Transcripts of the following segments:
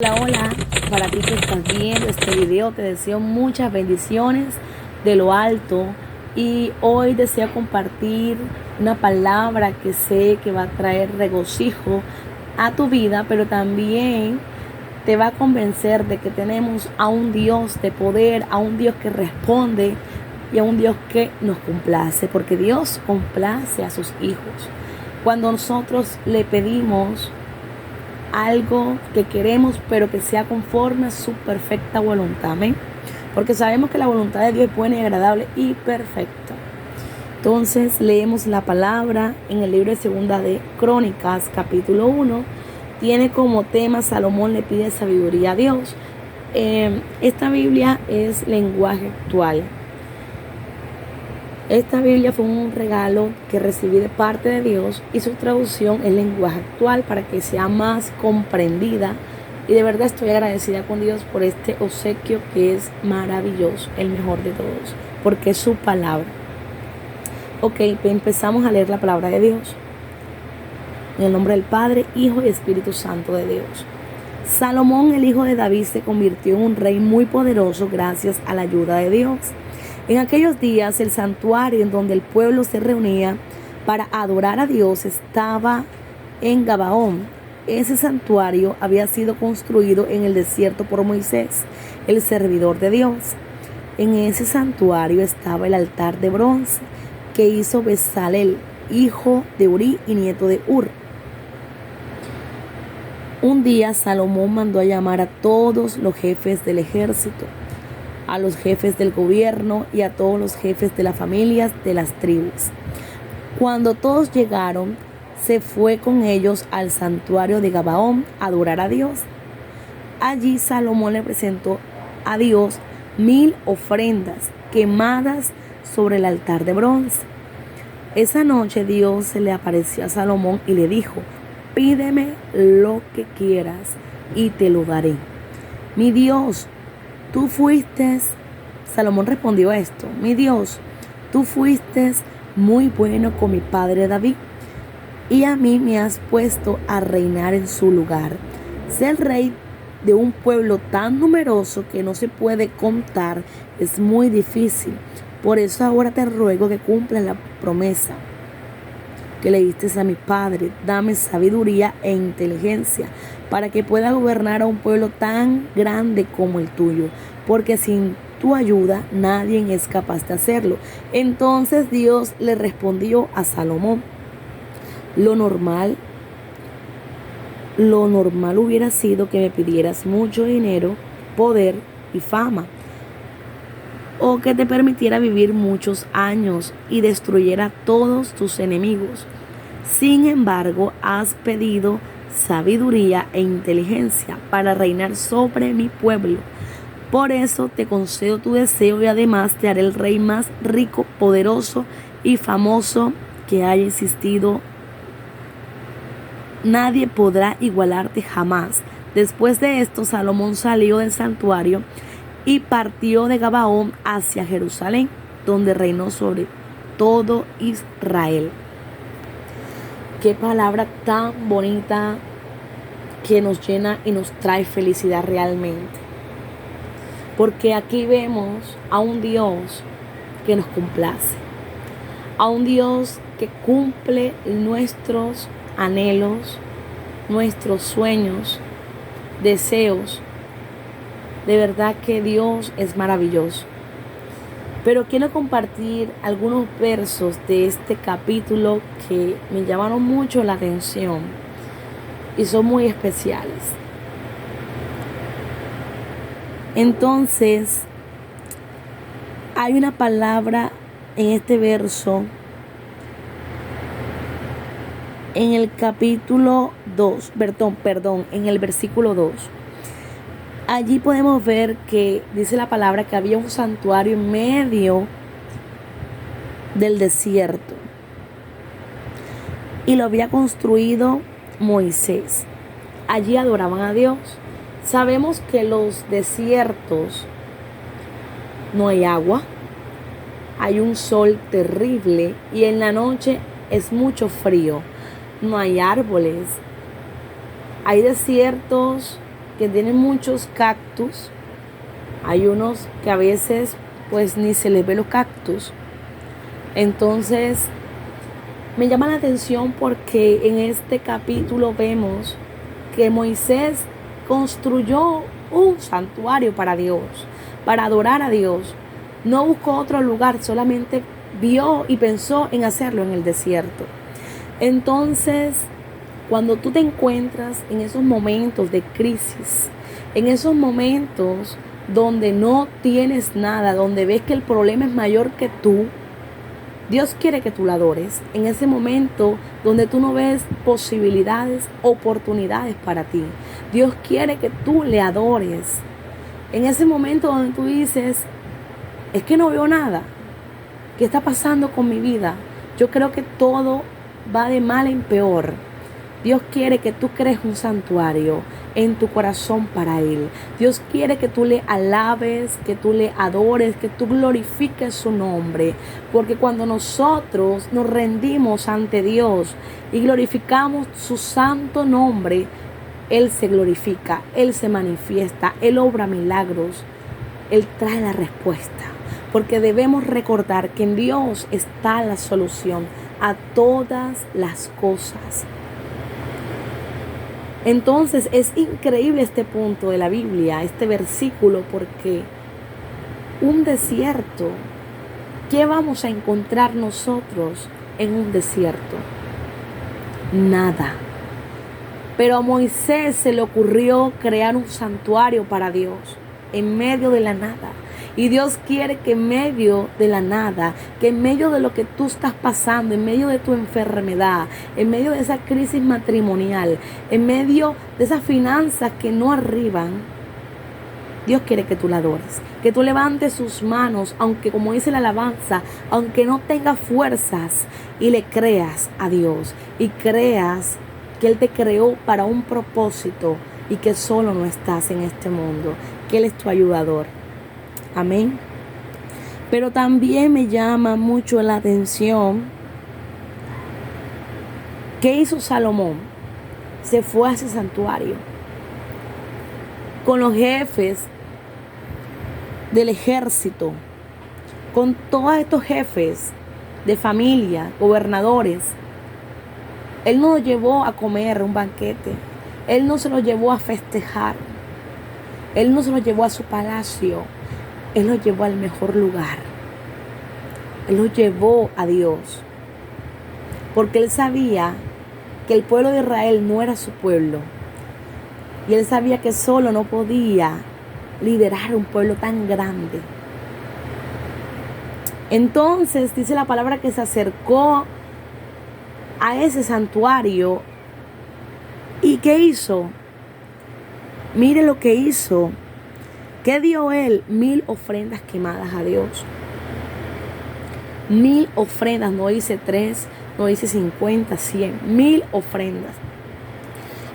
Hola, hola, para ti que estás viendo este video, te deseo muchas bendiciones de lo alto y hoy deseo compartir una palabra que sé que va a traer regocijo a tu vida, pero también te va a convencer de que tenemos a un Dios de poder, a un Dios que responde y a un Dios que nos complace, porque Dios complace a sus hijos. Cuando nosotros le pedimos algo que queremos, pero que sea conforme a su perfecta voluntad, amén, porque sabemos que la voluntad de Dios es buena y agradable y perfecta. Entonces leemos la palabra en el libro de Segunda de Crónicas, capítulo 1. Tiene como tema: Salomón le pide sabiduría a Dios. Esta Biblia es lenguaje actual. Esta Biblia fue un regalo que recibí de parte de Dios y su traducción en lenguaje actual para que sea más comprendida. Y de verdad estoy agradecida con Dios por este obsequio que es maravilloso, el mejor de todos, porque es su palabra. Ok, empezamos a leer la palabra de Dios. En el nombre del Padre, Hijo y Espíritu Santo de Dios. Salomón, el hijo de David, se convirtió en un rey muy poderoso gracias a la ayuda de Dios. En aquellos días, el santuario en donde el pueblo se reunía para adorar a Dios estaba en Gabaón. Ese santuario había sido construido en el desierto por Moisés, el servidor de Dios. En ese santuario estaba el altar de bronce que hizo Bezalel, hijo de Uri y nieto de Ur. Un día Salomón mandó a llamar a todos los jefes del ejército, a los jefes del gobierno y a todos los jefes de las familias de las tribus. Cuando todos llegaron, se fue con ellos al santuario de Gabaón a adorar a Dios. Allí Salomón le presentó a Dios 1000 ofrendas quemadas sobre el altar de bronce. Esa noche Dios se le apareció a Salomón y le dijo: pídeme lo que quieras y te lo daré. Mi Dios, Salomón respondió esto: mi Dios, tú fuiste muy bueno con mi padre David, y a mí me has puesto a reinar en su lugar. Ser rey de un pueblo tan numeroso que no se puede contar es muy difícil. Por eso ahora te ruego que cumplas la promesa que le diste a mi padre. Dame sabiduría e inteligencia para que pueda gobernar a un pueblo tan grande como el tuyo, porque sin tu ayuda nadie es capaz de hacerlo. Entonces Dios le respondió a Salomón: lo normal hubiera sido que me pidieras mucho dinero, poder y fama, o que te permitiera vivir muchos años y destruyera a todos tus enemigos. Sin embargo, has pedido sabiduría e inteligencia para reinar sobre mi pueblo. Por eso te concedo tu deseo y además te haré el rey más rico, poderoso y famoso que haya existido. Nadie podrá igualarte jamás. Después de esto, Salomón salió del santuario y partió de Gabaón hacia Jerusalén, donde reinó sobre todo Israel. Qué palabra tan bonita que nos llena y nos trae felicidad realmente. Porque aquí vemos a un Dios que nos complace, a un Dios que cumple nuestros anhelos, nuestros sueños, deseos. De verdad que Dios es maravilloso. Pero quiero compartir algunos versos de este capítulo que me llamaron mucho la atención y son muy especiales. Entonces, hay una palabra en este verso, en el capítulo 2, en el versículo 2. Allí podemos ver que dice la palabra que había un santuario en medio del desierto y lo había construido Moisés. Allí adoraban a Dios. Sabemos que los desiertos no hay agua, hay un sol terrible y en la noche es mucho frío, no hay árboles, hay desiertos que tienen muchos cactus. Hay unos que a veces pues ni se les ve los cactus. Entonces me llama la atención porque en este capítulo vemos que Moisés construyó un santuario para Dios, para adorar a Dios. No buscó otro lugar, solamente vio y pensó en hacerlo en el desierto. Entonces, cuando tú te encuentras en esos momentos de crisis, en esos momentos donde no tienes nada, donde ves que el problema es mayor que tú, Dios quiere que tú la adores. En ese momento donde tú no ves posibilidades, oportunidades para ti, Dios quiere que tú le adores. En ese momento donde tú dices, es que no veo nada, ¿qué está pasando con mi vida? Yo creo que todo va de mal en peor. Dios quiere que tú crees un santuario en tu corazón para Él. Dios quiere que tú le alabes, que tú le adores, que tú glorifiques su nombre. Porque cuando nosotros nos rendimos ante Dios y glorificamos su santo nombre, Él se glorifica, Él se manifiesta, Él obra milagros, Él trae la respuesta. Porque debemos recordar que en Dios está la solución a todas las cosas. Entonces es increíble este punto de la Biblia, este versículo, porque un desierto, ¿qué vamos a encontrar nosotros en un desierto? Nada. Pero a Moisés se le ocurrió crear un santuario para Dios en medio de la nada. Y Dios quiere que en medio de la nada, que en medio de lo que tú estás pasando, en medio de tu enfermedad, en medio de esa crisis matrimonial, en medio de esas finanzas que no arriban, Dios quiere que tú la adores, que tú levantes sus manos, aunque como dice la alabanza, aunque no tengas fuerzas, y le creas a Dios y creas que Él te creó para un propósito y que solo no estás en este mundo, que Él es tu ayudador. Amén. Pero también me llama mucho la atención ¿qué hizo Salomón? Se fue a ese santuario con los jefes del ejército, con todos estos jefes de familia, gobernadores. Él no lo llevó a comer un banquete. Él no se lo llevó a festejar. Él no se lo llevó a su palacio. Él lo llevó al mejor lugar. Él lo llevó a Dios. Porque él sabía que el pueblo de Israel no era su pueblo. Y él sabía que solo no podía liderar un pueblo tan grande. Entonces dice la palabra que se acercó a ese santuario. ¿Y qué hizo? Mire lo que hizo. ¿Qué dio él? 1000 ofrendas quemadas a Dios. 1000 ofrendas, no dice 3, no dice 50, 100, 1000 ofrendas.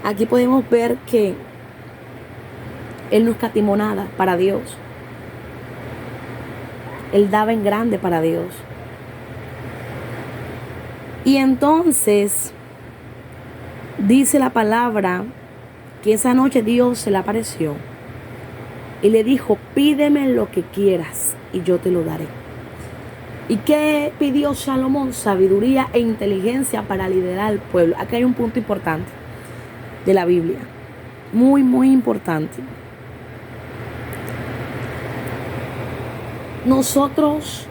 Aquí podemos ver que él no escatimó nada para Dios. Él daba en grande para Dios. Y entonces dice la palabra que esa noche Dios se le apareció y le dijo, pídeme lo que quieras y yo te lo daré. ¿Y qué pidió Salomón? Sabiduría e inteligencia para liderar al pueblo. Aquí hay un punto importante de la Biblia. Muy, muy importante. Nosotros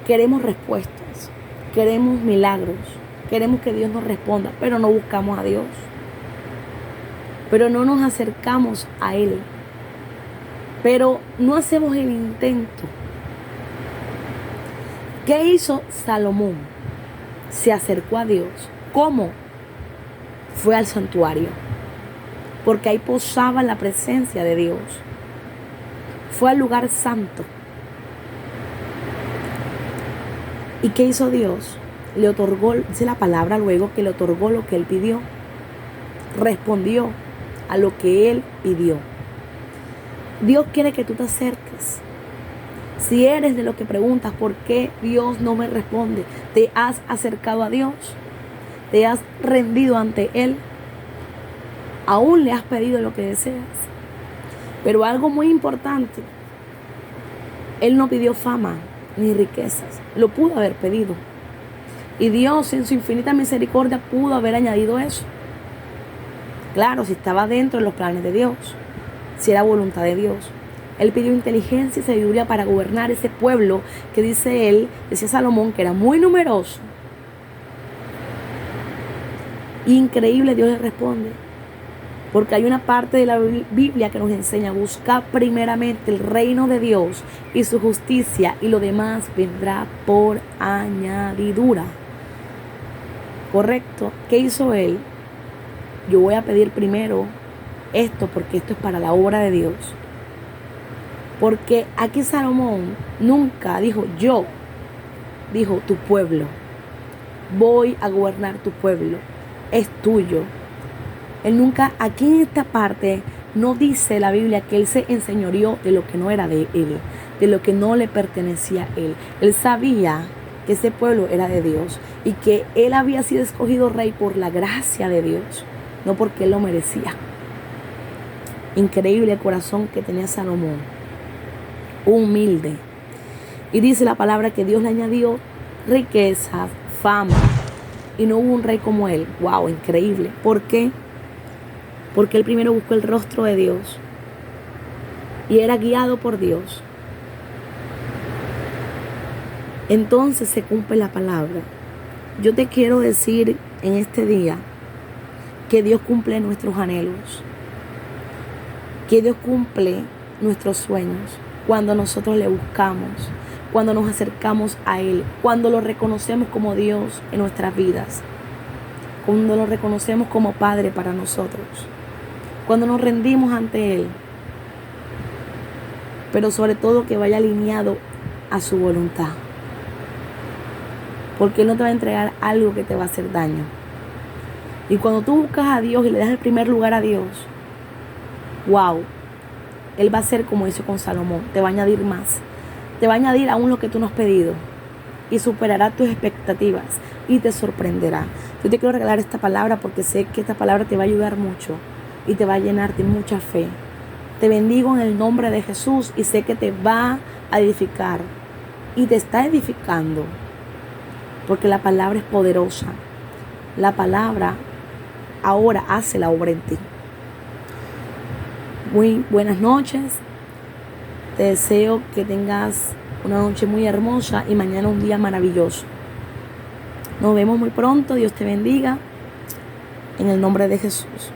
queremos respuestas, queremos milagros, queremos que Dios nos responda, pero no buscamos a Dios. Pero no nos acercamos a Él. Pero no hacemos el intento. ¿Qué hizo Salomón? Se acercó a Dios. ¿Cómo? Fue al santuario. Porque ahí posaba la presencia de Dios. Fue al lugar santo. ¿Y qué hizo Dios? Le otorgó, dice la palabra luego, que le otorgó lo que él pidió. Respondió a lo que él pidió. Dios quiere que tú te acerques. Si eres de los que preguntas por qué Dios no me responde, ¿te has acercado a Dios? ¿Te has rendido ante Él? ¿Aún le has pedido lo que deseas? Pero algo muy importante, él no pidió fama ni riquezas. Lo pudo haber pedido. Y Dios en su infinita misericordia pudo haber añadido eso. Claro, si estaba dentro de los planes de Dios, si era voluntad de Dios. Él pidió inteligencia y sabiduría para gobernar ese pueblo que decía Salomón, que era muy numeroso. Increíble, Dios le responde. Porque hay una parte de la Biblia que nos enseña a buscar primeramente el reino de Dios y su justicia, y lo demás vendrá por añadidura. ¿Correcto? ¿Qué hizo él? Yo voy a pedir primero esto porque esto es para la obra de Dios. Porque aquí Salomón nunca dijo yo, dijo tu pueblo. Voy a gobernar tu pueblo. Es tuyo. Él nunca, aquí en esta parte, no dice la Biblia que él se enseñoreó de lo que no era de él, de lo que no le pertenecía a él. Él sabía que ese pueblo era de Dios y que él había sido escogido rey por la gracia de Dios, no porque él lo merecía. Increíble el corazón que tenía Salomón, humilde. Y dice la palabra que Dios le añadió riqueza, fama, y no hubo un rey como él. Wow, increíble. ¿Por qué? Porque él primero buscó el rostro de Dios y era guiado por Dios. Entonces se cumple la palabra. Yo te quiero decir en este día que Dios cumple nuestros anhelos, que Dios cumple nuestros sueños cuando nosotros le buscamos, cuando nos acercamos a Él, cuando lo reconocemos como Dios en nuestras vidas, cuando lo reconocemos como Padre para nosotros, cuando nos rendimos ante Él, pero sobre todo que vaya alineado a su voluntad, porque Él no te va a entregar algo que te va a hacer daño. Y cuando tú buscas a Dios y le das el primer lugar a Dios, wow, Él va a hacer como hizo con Salomón, te va a añadir más, te va a añadir aún lo que tú no has pedido y superará tus expectativas y te sorprenderá. Yo te quiero regalar esta palabra porque sé que esta palabra te va a ayudar mucho y te va a llenar de mucha fe. Te bendigo en el nombre de Jesús y sé que te va a edificar y te está edificando porque la palabra es poderosa. La palabra ahora hace la obra en ti. Muy buenas noches. Te deseo que tengas una noche muy hermosa y mañana un día maravilloso. Nos vemos muy pronto. Dios te bendiga. En el nombre de Jesús.